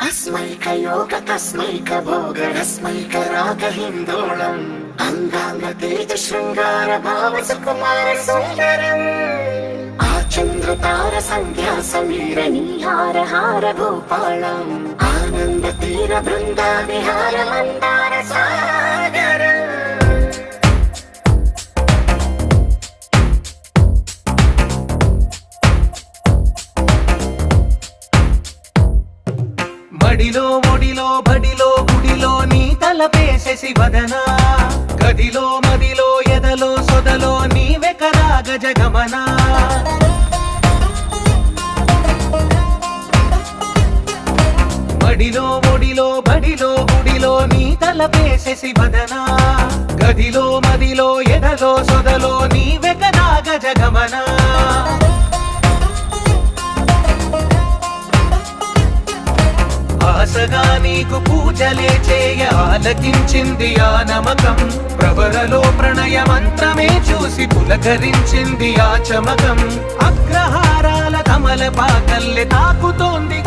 తస్మైక యోగ తస్మైక భోగ రస్మైక రాగ హిందోళం అంగాంగ తేజ శృంగార భావ సుకుమార సుందరం ఆ చంద్ర తార సంధ్యా సమీర నీహార హార భూపాళం ఆనంద తీర బృంద విహార మందార సాగరం మడిలో ఒడిలో బడిలో గుడిలో నీ తలపేసేసి వదనా గదిలో మదిలో ఎదలో సొదలో నీవే కదా గజగమనా మడిలో ఒడిలో బడిలో గుడిలో నీ తలపేసేసి వదనా గదిలో మదిలో ఎదలో సొదలో నీవే కదా గజగమనా ఆశగా నీకు పూజలే చేయ ఆలకించింది ఆ నమకం ప్రవరలో ప్రణయ మంత్రమే చూసి పులకరించింది ఆ చమకం అగ్రహారాల కమల పాకల్లె తాకుతోంది